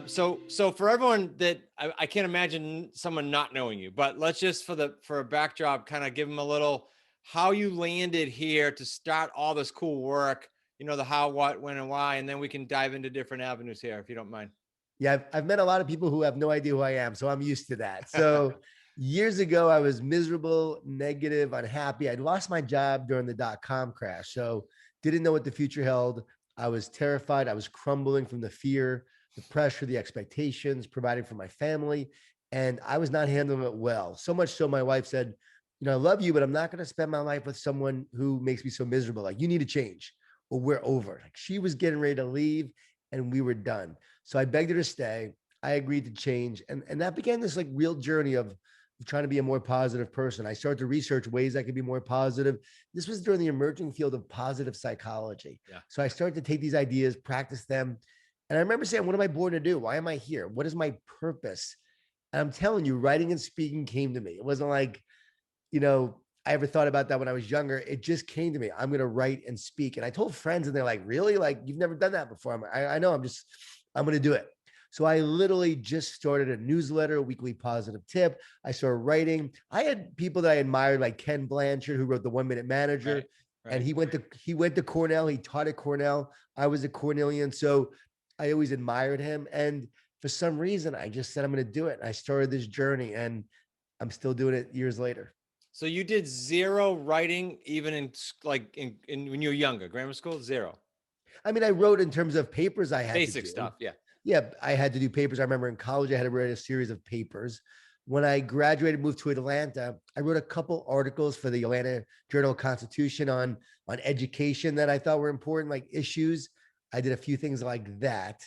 So for everyone that I can't imagine someone not knowing you, but let's just for a backdrop, kind of give them a little how you landed here to start all this cool work. You know, the how, what, when, and why, and then we can dive into different avenues here, if you don't mind. Yeah, I've met a lot of people who have no idea who I am, so I'm used to that. So years ago, I was miserable, negative, unhappy. I'd lost my job during the dot-com crash, so didn't know what the future held. I was terrified. I was crumbling from the fear, the pressure, the expectations, providing for my family, and I was not handling it well. So much so, my wife said, "You know, I love you, but I'm not going to spend my life with someone who makes me so miserable. Like, you need to change, or we're over." Like, she was getting ready to leave, and we were done. So I begged her to stay. I agreed to change. And that began this like real journey of trying to be a more positive person. I started to research ways I could be more positive. This was during the emerging field of positive psychology. Yeah. So I started to take these ideas, practice them. And I remember saying, what am I born to do? Why am I here? What is my purpose? And I'm telling you, writing and speaking came to me. It wasn't like, I ever thought about that when I was younger. It just came to me. I'm going to write and speak. And I told friends, and they're like, really? Like, you've never done that before. I know. I'm going to do it. So I literally just started a newsletter, a weekly positive tip. I started writing. I had people that I admired, like Ken Blanchard, who wrote the 1 Minute Manager. Right. And Right. he went to Cornell. He taught at Cornell. I was a Cornellian. So I always admired him. And for some reason, I just said, I'm going to do it. And I started this journey, and I'm still doing it years later. So you did zero writing, even in when you were younger, grammar school, zero. I mean, I wrote in terms of papers I had to Basic do. stuff. Yeah. Yeah, I had to do papers. I remember in college, I had to write a series of papers. When I graduated, moved to Atlanta, I wrote a couple articles for the Atlanta Journal-Constitution on education that I thought were important, like issues. I did a few things like that,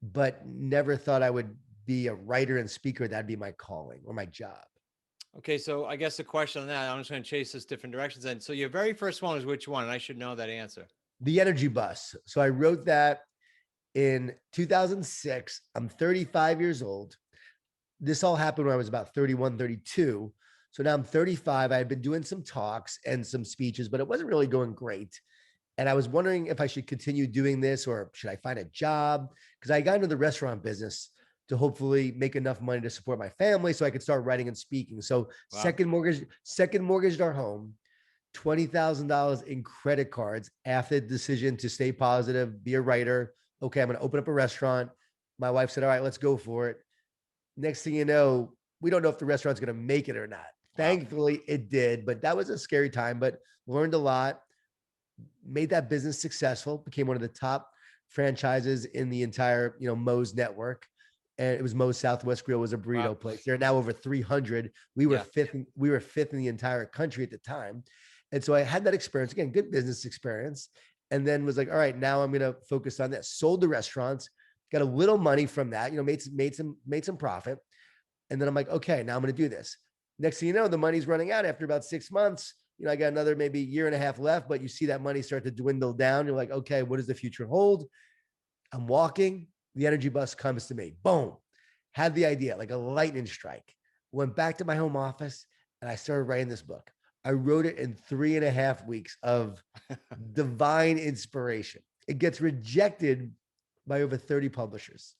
but never thought I would be a writer and speaker. That'd be my calling or my job. Okay, so I guess the question on that, I'm just going to chase this different directions. And so your very first one is which one? And I should know that answer. The Energy Bus. So I wrote that in 2006. I'm 35 years old. This all happened when I was about 31, 32. So now I'm 35. I had been doing some talks and some speeches, but it wasn't really going great. And I was wondering if I should continue doing this or should I find a job? Because I got into the restaurant business to hopefully make enough money to support my family so I could start writing and speaking. So Wow. second mortgaged our home, $20,000 in credit cards after the decision to stay positive, be a writer. Okay, I'm going to open up a restaurant. My wife said, all right, let's go for it. Next thing you know, we don't know if the restaurant's going to make it or not. Wow. Thankfully, it did, but that was a scary time, but learned a lot, made that business successful, became one of the top franchises in the entire, Moe's network. And it was Moe's Southwest Grill was a Wow. burrito place. They're now over 300. We were Yeah. fifth. We were fifth in the entire country at the time. And so I had that experience again, good business experience. And then was like, all right, now I'm going to focus on that. Sold the restaurants, got a little money from that, made some profit. And then I'm like, okay, now I'm going to do this. Next thing you know, the money's running out after about 6 months. I got another maybe year and a half left, but you see that money start to dwindle down. You're like, okay, what does the future hold? I'm walking. The energy bus comes to me. Boom. Had the idea like a lightning strike. Went back to my home office and I started writing this book. I wrote it in 3.5 weeks of divine inspiration. It gets rejected by over 30 publishers,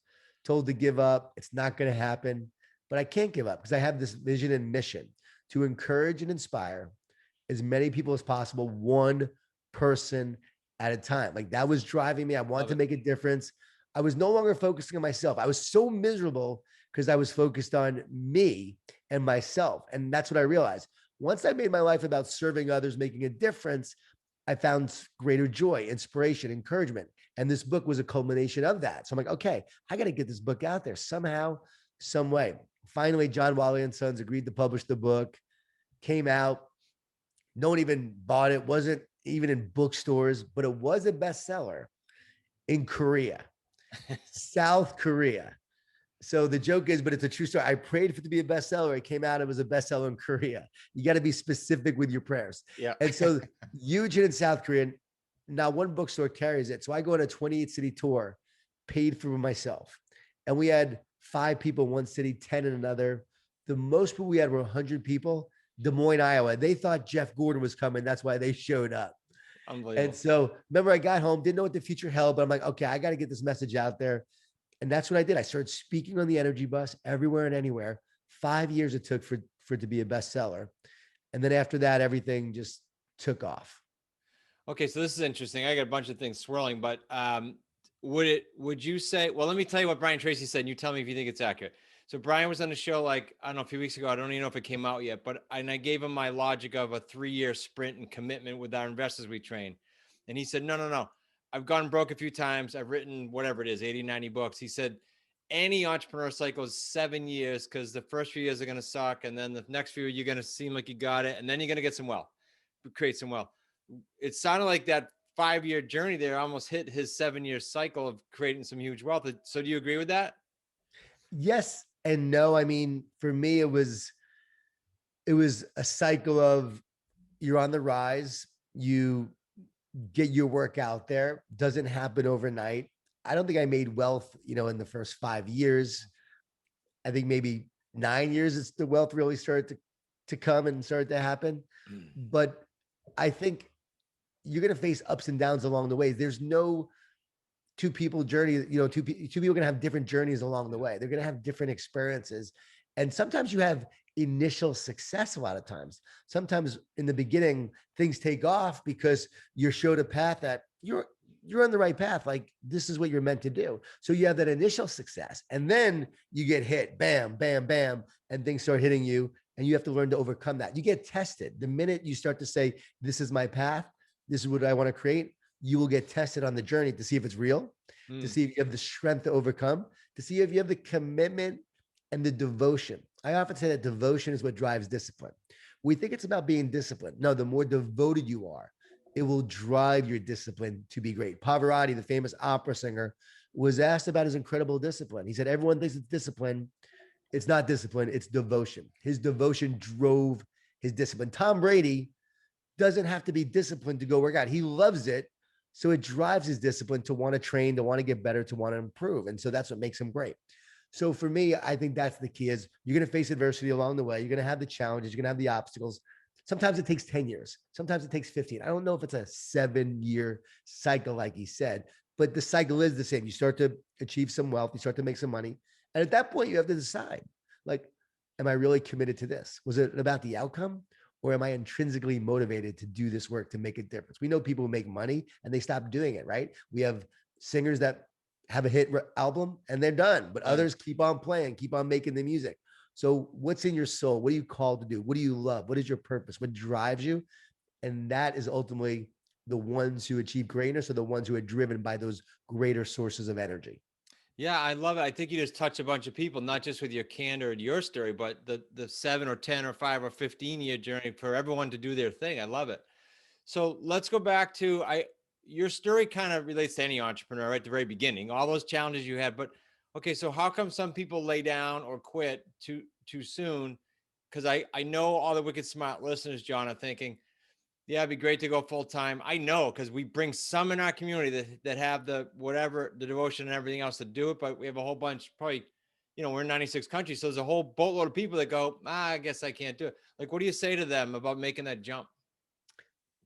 told to give up. It's not going to happen, but I can't give up because I have this vision and mission to encourage and inspire as many people as possible, one person at a time. Like that was driving me. I wanted Love to it. make a difference. I was no longer focusing on myself. I was so miserable because I was focused on me and myself. And that's what I realized. Once I made my life about serving others, making a difference, I found greater joy, inspiration, encouragement. And this book was a culmination of that. So I'm like, okay, I got to get this book out there somehow, some way. Finally, John Wiley and Sons agreed to publish the book, came out. No one even bought it, wasn't even in bookstores, but it was a bestseller in Korea, South Korea. So the joke is, but it's a true story. I prayed for it to be a bestseller. It came out, it was a bestseller in Korea. You got to be specific with your prayers. Yeah. And so huge in South Korea. Now one bookstore carries it. So I go on a 28 city tour, paid for myself. And we had 5 people in one city, 10 in another. The most people we had were 100 people. Des Moines, Iowa. They thought Jeff Gordon was coming. That's why they showed up. And Unbelievable. so remember, I got home, didn't know what the future held, but I'm like, okay, I got to get this message out there. And that's what I did. I started speaking on the energy bus everywhere and anywhere. 5 years it took for it to be a bestseller. And then after that, everything just took off. Okay, so this is interesting. I got a bunch of things swirling, but would you say, well, let me tell you what Brian Tracy said, and you tell me if you think it's accurate. So Brian was on the show like, I don't know, a few weeks ago. I don't even know if it came out yet, but I gave him my logic of a 3-year sprint and commitment with our investors we train. And he said, no, no, no. I've gone broke a few times. I've written whatever it is, 80, 90 books. He said, any entrepreneur cycle is 7 years because the first few years are going to suck. And then the next few, you're going to seem like you got it. And then you're going to get some wealth, create some wealth. It sounded like that 5-year journey there almost hit his 7-year cycle of creating some huge wealth. So do you agree with that? Yes and no. I mean, for me, it was a cycle of you're on the rise, you get your work out there, doesn't happen overnight. I don't think I made wealth, in the first 5 years. I think maybe 9 years, it's the wealth really started to come and started to happen. But I think you're going to face ups and downs along the way. There's no two people journey, two people are going to have different journeys along the way. They're going to have different experiences. And sometimes you have initial success a lot of times. Sometimes in the beginning, things take off because you're showed a path that you're on the right path. Like this is what you're meant to do. So you have that initial success and then you get hit, bam, bam, bam, and things start hitting you and you have to learn to overcome that. You get tested. The minute you start to say, this is my path, this is what I want to create, you will get tested on the journey to see if it's real, to see if you have the strength to overcome, to see if you have the commitment and the devotion. I often say that devotion is what drives discipline. We think it's about being disciplined. No, the more devoted you are, it will drive your discipline to be great. Pavarotti, the famous opera singer, was asked about his incredible discipline. He said, everyone thinks it's discipline. It's not discipline, it's devotion. His devotion drove his discipline. Tom Brady doesn't have to be disciplined to go work out. He loves it. So it drives his discipline to want to train, to want to get better, to want to improve. And so that's what makes him great. So for me, I think that's the key is you're going to face adversity along the way. You're going to have the challenges. You're going to have the obstacles. Sometimes it takes 10 years. Sometimes it takes 15. I don't know if it's a 7-year cycle, like he said, but the cycle is the same. You start to achieve some wealth. You start to make some money. And at that point, you have to decide, like, am I really committed to this? Was it about the outcome? Or am I intrinsically motivated to do this work to make a difference? We know people who make money and they stop doing it, right? We have singers that have a hit album and they're done, but others keep on playing, keep on making the music. So what's in your soul? What are you called to do? What do you love? What is your purpose? What drives you? And that is ultimately the ones who achieve greatness are the ones who are driven by those greater sources of energy. Yeah, I love it. I think you just touch a bunch of people, not just with your candor and your story, but the 7 or 10 or 5 or 15-year journey for everyone to do their thing. I love it. So let's go back to your story kind of relates to any entrepreneur right at the very beginning, all those challenges you had. But okay, so how come some people lay down or quit too soon? Because I know all the wicked smart listeners, John, are thinking, yeah, it'd be great to go full time. I know because we bring some in our community that have the whatever, the devotion and everything else to do it. But we have a whole bunch, probably, we're in 96 countries. So there's a whole boatload of people that go, I guess I can't do it. Like, what do you say to them about making that jump?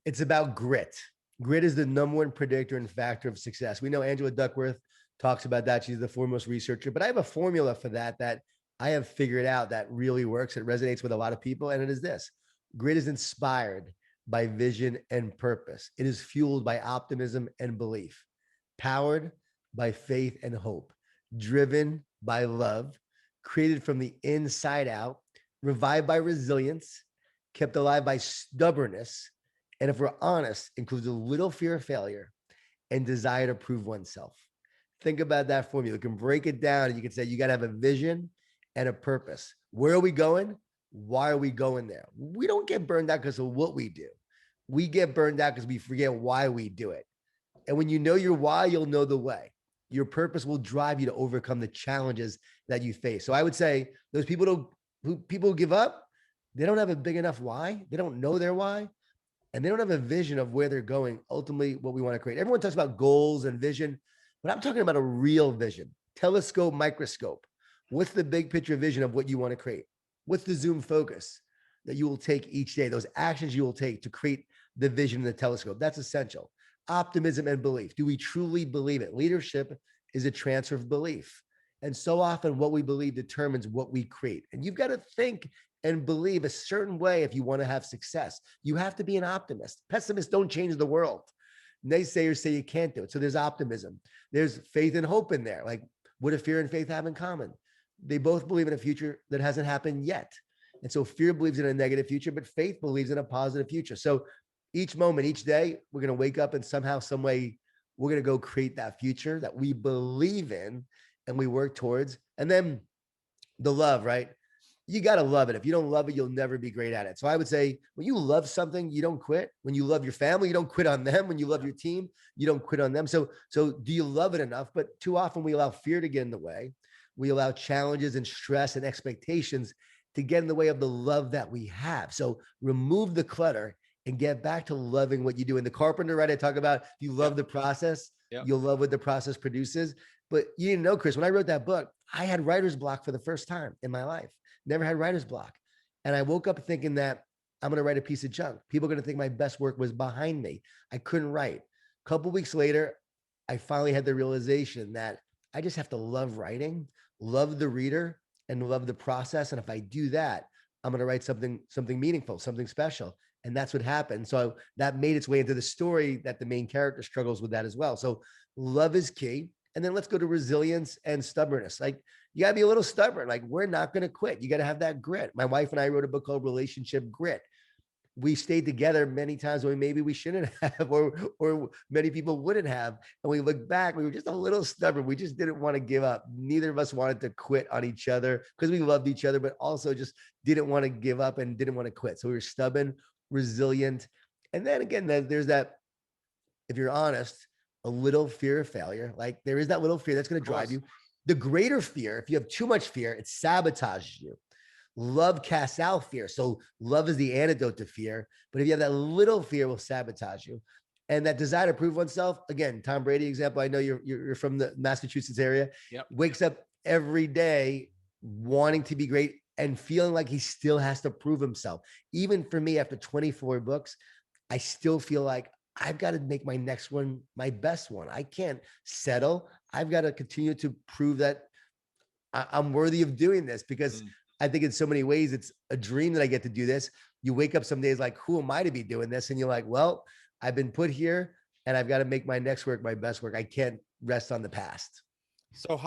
It's about grit. Grit is the number one predictor and factor of success. We know Angela Duckworth talks about that. She's the foremost researcher, but I have a formula for that I have figured out that really works. It resonates with a lot of people. And it is this: grit is inspired by vision and purpose. It is fueled by optimism and belief, powered by faith and hope, driven by love, created from the inside out, revived by resilience, kept alive by stubbornness, and if we're honest, includes a little fear of failure and desire to prove oneself. Think about that formula. You can break it down and you can say you got to have a vision and a purpose. Where are we going? Why are we going there? We don't get burned out because of what we do. We get burned out because we forget why we do it. And when you know your why, you'll know the way. Your purpose will drive you to overcome the challenges that you face. So I would say those people who give up, they don't have a big enough why. They don't know their why. And they don't have a vision of where they're going, ultimately what we want to create. Everyone talks about goals and vision, but I'm talking about a real vision, telescope, microscope. What's the big picture vision of what you want to create? What's the zoom focus that you will take each day, those actions you will take to create the vision in the telescope? That's essential. Optimism and belief. Do we truly believe it? Leadership is a transfer of belief. And so often what we believe determines what we create. And you've got to think and believe a certain way if you want to have success. You have to be an optimist. Pessimists don't change the world. Naysayers say you can't do it. So there's optimism. There's faith and hope in there. Like, what do fear and faith have in common? They both believe in a future that hasn't happened yet. And so fear believes in a negative future, but faith believes in a positive future. So each moment, each day, we're going to wake up and somehow, some way, we're going to go create that future that we believe in and we work towards. And then the love, right? You got to love it. If you don't love it, you'll never be great at it. So I would say when you love something, you don't quit. When you love your family, you don't quit on them. When you love your team, you don't quit on them. So do you love it enough? But too often we allow fear to get in the way. We allow challenges and stress and expectations to get in the way of the love that we have. So remove the clutter and get back to loving what you do. In The Carpenter, right? I talk about if you love the process, you'll love what the process produces. But you didn't know, Chris, when I wrote that book, I had writer's block for the first time in my life. Never had writer's block. And I woke up thinking that I'm going to write a piece of junk. People are going to think my best work was behind me. I couldn't write. A couple weeks later, I finally had the realization that I just have to love writing, love the reader, and love the process. And if I do that, I'm going to write something meaningful, something special. And that's what happened. So that made its way into the story that the main character struggles with that as well. So love is key. And then let's go to resilience and stubbornness. Like, you got to be a little stubborn. Like, we're not going to quit. You got to have that grit. My wife and I wrote a book called Relationship Grit. We stayed together many times when maybe we shouldn't have, or many people wouldn't have. And we look back, we were just a little stubborn. We just didn't want to give up. Neither of us wanted to quit on each other because we loved each other, but also just didn't want to give up and didn't want to quit. So we were stubborn, resilient. And then again, there's that, if you're honest, a little fear of failure. Like, there is that little fear that's going to drive you. The greater fear, if you have too much fear, it sabotages you. Love casts out fear. So love is the antidote to fear. But if you have that little fear, will sabotage you. And that desire to prove oneself, again, Tom Brady example. I know you're from the Massachusetts area. Wakes up every day wanting to be great and feeling like he still has to prove himself. Even for me, after 24 books, I still feel like I've got to make my next one my best one. I can't settle. I've got to continue to prove that I'm worthy of doing this, because I think in so many ways it's a dream that I get to do this. You wake up some days like, who am I to be doing this? And you're like, well, I've been put here and I've got to make my next work my best work. I can't rest on the past. So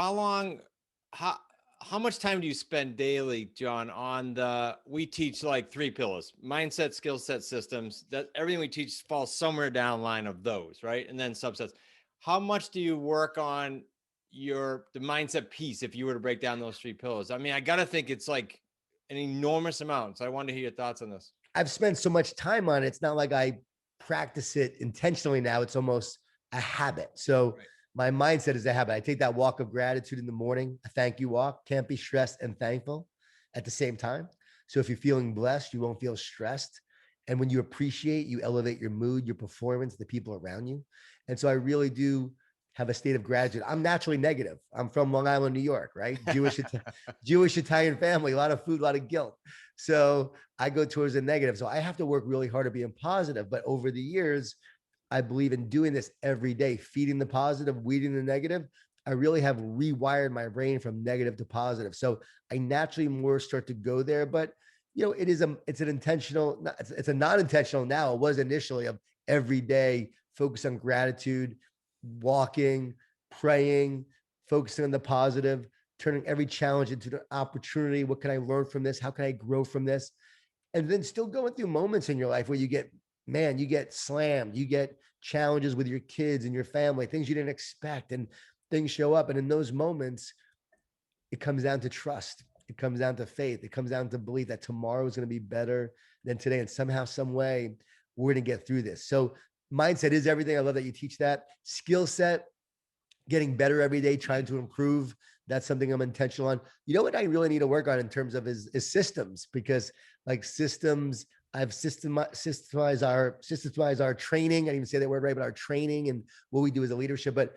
how much time do you spend daily, Jon, on we teach like 3 pillars: mindset, skill set, systems. That everything we teach falls somewhere down the line of those, right? And then subsets. How much do you work on the mindset piece if you were to break down those 3 pillars? I mean, I got to think it's like an enormous amount. So I wanted to hear your thoughts on this. I've spent so much time on it. It's not like I practice it intentionally now. It's almost a habit. So my mindset is a habit. I take that walk of gratitude in the morning, a thank you walk. Can't be stressed and thankful at the same time. So if you're feeling blessed, you won't feel stressed. And when you appreciate, you elevate your mood, your performance, the people around you. And so I really do have a state of gratitude. I'm naturally negative. I'm from Long Island, New York, right? Jewish Italian family, a lot of food, a lot of guilt. So I go towards the negative. So I have to work really hard at being positive. But over the years, I believe in doing this every day, feeding the positive, weeding the negative. I really have rewired my brain from negative to positive. So I naturally more start to go there. But it's an intentional, it's a non-intentional now. It was initially of every day focus on gratitude, walking, praying, focusing on the positive, turning every challenge into an opportunity. What can I learn from this? How can I grow from this? And then still going through moments in your life where you get slammed, you get challenges with your kids and your family, things you didn't expect, and things show up. And in those moments, it comes down to trust. It comes down to faith. It comes down to belief that tomorrow is going to be better than today. And somehow, some way, we're going to get through this. So mindset is everything. I love that you teach that. Skill set, getting better every day, trying to improve. That's something I'm intentional on. You know what I really need to work on in terms of is systems, because like systems, I've systemized our training. I didn't even say that word right, but our training and what we do as a leadership. But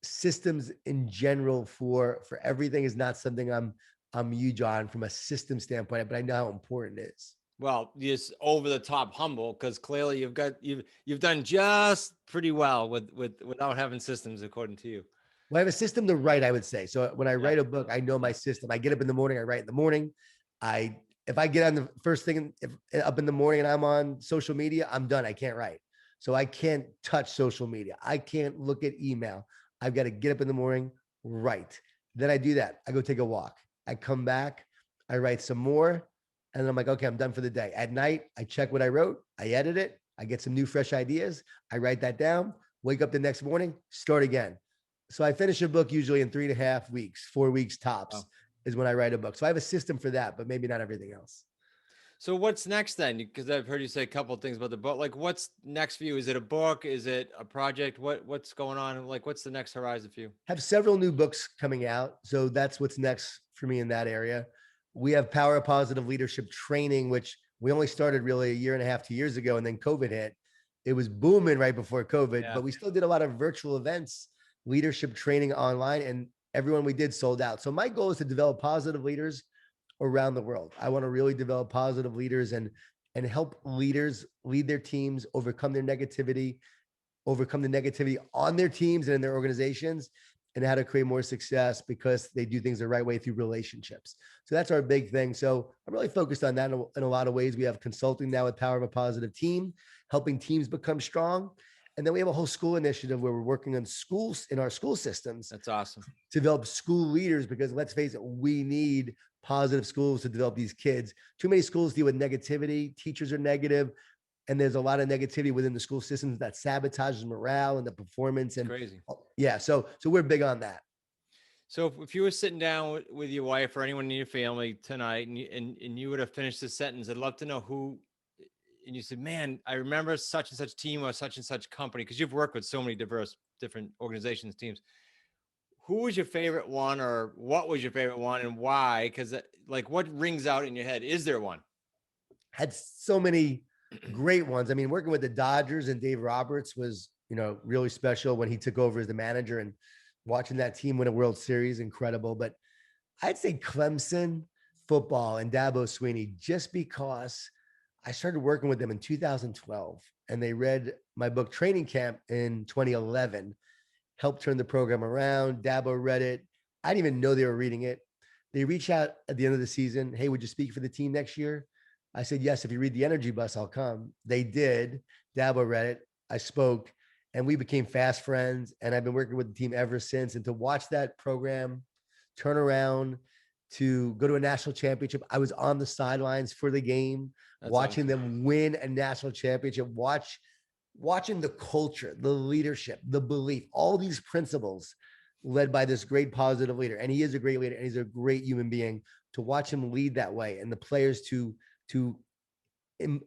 systems in general for everything is not something I'm you, Jon, from a system standpoint, but I know how important it is. Well, just over the top humble, because clearly you've done just pretty well with without having systems, according to you. Well, I have a system to write, I would say. So when I Yeah. write a book, I know my system. I get up in the morning, I write in the morning. If I get on the first thing up in the morning and I'm on social media, I'm done. I can't write. So I can't touch social media. I can't look at email. I've got to get up in the morning, write. Then I do that. I go take a walk. I come back, I write some more, and then I'm like, okay, I'm done for the day. At night, I check what I wrote, I edit it, I get some new fresh ideas, I write that down, wake up the next morning, start again. So I finish a book usually in 3.5 weeks, 4 weeks tops Wow. is when I write a book. So I have a system for that, but maybe not everything else. So what's next then? Because I've heard you say a couple of things about the book. Like, what's next for you? Is it a book? Is it a project? What's going on? Like, what's the next horizon for you? Have several new books coming out. So that's what's next for me in that area. We have Power of Positive Leadership Training, which we only started really a year and a half, 2 years ago, and then COVID hit. It was booming right before COVID, Yeah, but we still did a lot of virtual events, leadership training online, and everyone we did sold out. So my goal is to develop positive leaders around the world. I want to really develop positive leaders and help leaders lead their teams, overcome the negativity on their teams and in their organizations, and how to create more success because they do things the right way through relationships. So that's our big thing. So I'm really focused on that in a lot of ways. We have consulting now with Power of a Positive Team, helping teams become strong. And then we have a whole school initiative where we're working on schools in our school systems that's awesome. to develop school leaders, because let's face it, we need positive schools to develop these kids. Too many schools deal with negativity. Teachers are negative, and there's a lot of negativity within the school systems that sabotages morale and the performance. And Crazy. yeah, so we're big on that. So if you were sitting down with your wife or anyone in your family tonight, and you would have finished this sentence, I'd love to know who. And you said, "Man, I remember such and such team or such and such company," because you've worked with so many diverse, different organizations, teams. Who was your favorite one, or what was your favorite one, and why? Because like, what rings out in your head? Is there one? Had so many great ones. I mean, working with the Dodgers and Dave Roberts was, really special when he took over as the manager, and watching that team win a World Series, incredible. But I'd say Clemson football and Dabo Sweeney, just because I started working with them in 2012 and they read my book Training Camp in 2011, helped turn the program around. Dabo read it. I didn't even know they were reading it. They reached out at the end of the season. Hey, would you speak for the team next year? I said, yes, if you read the Energy Bus, I'll come. They did. Dabo read it. I spoke, and we became fast friends. And I've been working with the team ever since. And to watch that program turn around to go to a national championship, I was on the sidelines for the game, That's watching awesome. them win a national championship, watching the culture, the leadership, the belief, all these principles led by this great positive leader. And he is a great leader and he's a great human being. To watch him lead that way and the players to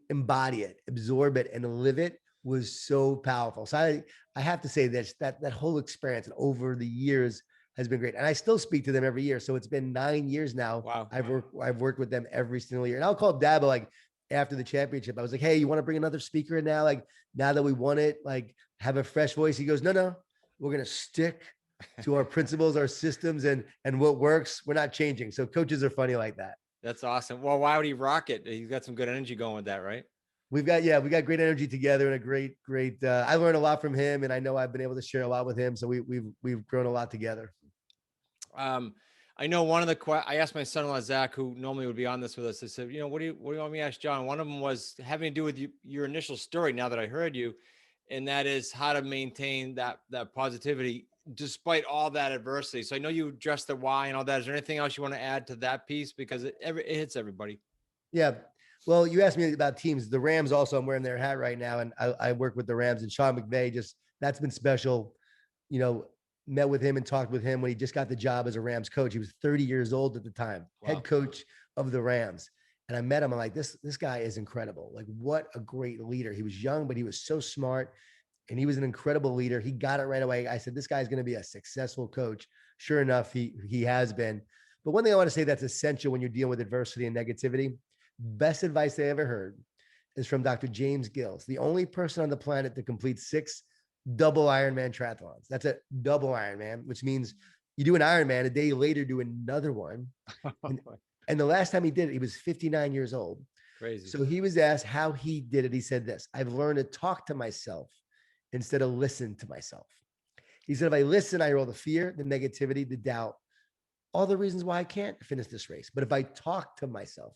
embody it, absorb it, and live it was so powerful. So I have to say this, that whole experience over the years has been great. And I still speak to them every year. So it's been 9 years now. Wow. I've worked with them every single year. And I'll call Dabo like after the championship. I was like, hey, you want to bring another speaker in now? Like now that we won it, like have a fresh voice. He goes, no, we're gonna stick to our principles, our systems, and what works. We're not changing. So coaches are funny like that. That's awesome. Well, why would he rock it? He's got some good energy going with that, right? We got great energy together and a great. I learned a lot from him, and I know I've been able to share a lot with him. So we've grown a lot together. Um, I know one of the I asked my son-in-law Zach, who normally would be on this with us. I said, what do you want me to ask John? One of them was having to do with your initial story. Now that I heard you, and that is how to maintain that positivity despite all that adversity. So I know you addressed the why and all that. Is there anything else you want to add to that piece, because it hits everybody? Yeah. Well, you asked me about teams. The Rams also, I'm wearing their hat right now, and I work with the Rams, and Sean McVay, just that's been special. You know, met with him and talked with him when he just got the job as a Rams coach. He was 30 years old at the time, Wow. head coach of the Rams. And I met him. I'm like, this guy is incredible. Like, what a great leader. He was young, but he was so smart, and he was an incredible leader. He got it right away. I said, this guy's going to be a successful coach. Sure enough, he has been. But one thing I want to say that's essential when you're dealing with adversity and negativity, best advice I ever heard is from Dr. James Gills, the only person on the planet to complete 6 double Ironman triathlons. That's a double Ironman, which means you do an Ironman, a day later do another one. And, and the last time he did it, he was 59 years old. Crazy. So he was asked how he did it. He said this: I've learned to talk to myself instead of listen to myself. He said, if I listen, I hear all the fear, the negativity, the doubt, all the reasons why I can't finish this race. But if I talk to myself,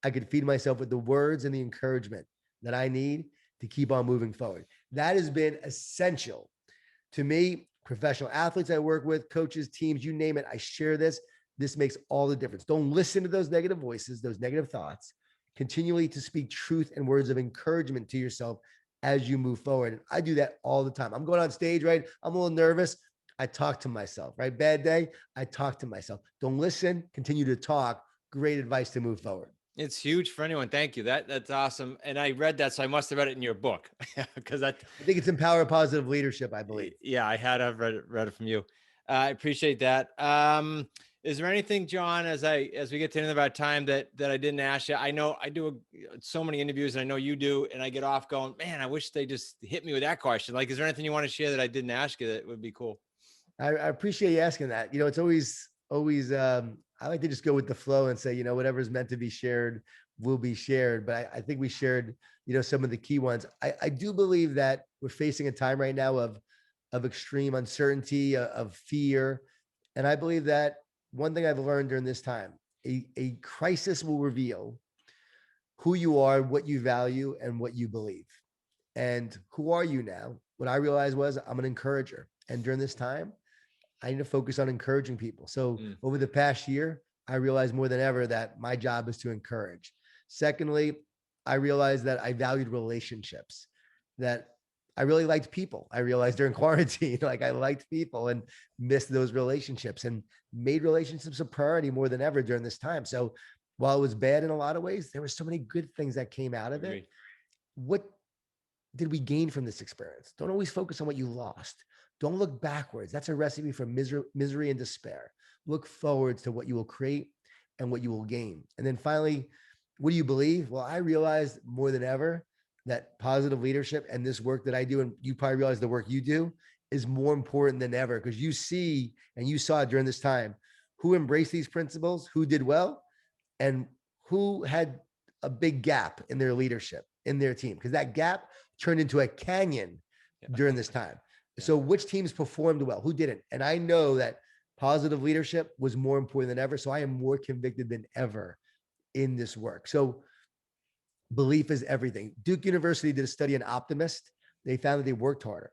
I could feed myself with the words and the encouragement that I need to keep on moving forward. That has been essential to me. Professional athletes I work with, coaches, teams, you name it, I share this. This makes all the difference. Don't listen to those negative voices, those negative thoughts. Continually to speak truth and words of encouragement to yourself as you move forward. And I do that all the time. I'm going on stage, right? I'm a little nervous. I talk to myself, right? Bad day. I talk to myself. Don't listen, continue to talk. Great advice to move forward. It's huge for anyone. Thank you. That's awesome. And I read that, so I must have read it in your book because that. I think it's Empower Positive Leadership, I believe. Yeah, I had read it from you. I appreciate that. Is there anything, Jon, as we get to the end of our time that I didn't ask you? I know I do so many interviews, and I know you do, and I get off going, man, I wish they just hit me with that question. Like, is there anything you want to share that I didn't ask you that would be cool? I appreciate you asking that. It's always, I like to just go with the flow and say, whatever's meant to be shared will be shared. But I think we shared, some of the key ones. I do believe that we're facing a time right now of extreme uncertainty, of fear. And I believe that one thing I've learned during this time, a crisis will reveal who you are, what you value, and what you believe. And who are you now? What I realized was I'm an encourager. And during this time, I need to focus on encouraging people. So over the past year, I realized more than ever that my job is to encourage. Secondly, I realized that I valued relationships, that I really liked people. I realized during quarantine, like I liked people and missed those relationships and made relationships a priority more than ever during this time. So while it was bad in a lot of ways, there were so many good things that came out of it. What did we gain from this experience? Don't always focus on what you lost. Don't look backwards. That's a recipe for misery and despair. Look forwards to what you will create and what you will gain. And then finally, what do you believe? Well, I realized more than ever that positive leadership and this work that I do, and you probably realize the work you do is more important than ever because you see, and you saw it during this time, who embraced these principles, who did well, and who had a big gap in their leadership, in their team, because that gap turned into a canyon during this time. So which teams performed well, who didn't? And I know that positive leadership was more important than ever. So I am more convicted than ever in this work. So belief is everything. Duke University did a study on optimists. They found that they worked harder.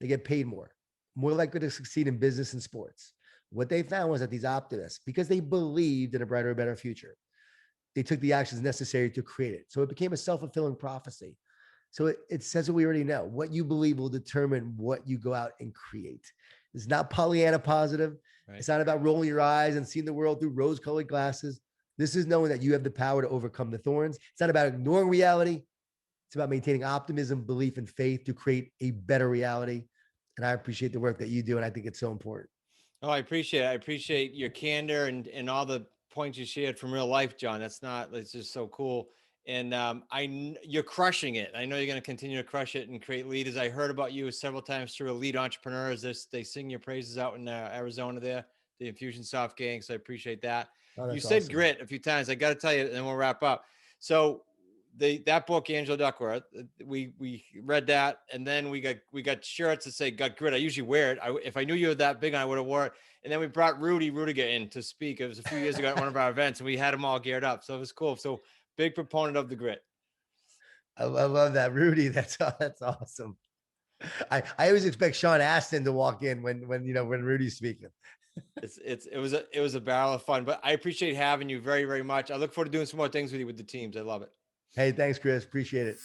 They get paid more likely to succeed in business and sports. What they found was that these optimists, because they believed in a brighter, better future, they took the actions necessary to create it. So it became a self-fulfilling prophecy. So it says what we already know. What you believe will determine what you go out and create. It's not Pollyanna positive. Right. It's not about rolling your eyes and seeing the world through rose-colored glasses. This is knowing that you have the power to overcome the thorns. It's not about ignoring reality. It's about maintaining optimism, belief, and faith to create a better reality. And I appreciate the work that you do, and I think it's so important. Oh, I appreciate it. I appreciate your candor and all the points you shared from real life, Jon. It's just so cool. And you're crushing it. I know you're going to continue to crush it and create leaders. I heard about you several times through Elite Entrepreneurs. They sing your praises out in Arizona there, the Infusionsoft gang. So I appreciate that. Oh, you said awesome. Grit a few times. I got to tell you, and then we'll wrap up. So that book, Angela Duckworth, we read that, and then we got shirts that say "Got Grit." I usually wear it. If I knew you were that big, I would have wore it. And then we brought Rudy Rudiger in to speak. It was a few years ago at one of our events, and we had them all geared up. So it was cool. So big proponent of the grit. I love that, Rudy. That's awesome. I always expect Sean Astin to walk in when Rudy's speaking. It was a barrel of fun, but I appreciate having you very, very much. I look forward to doing some more things with you with the teams. I love it. Hey, thanks, Chris. Appreciate it.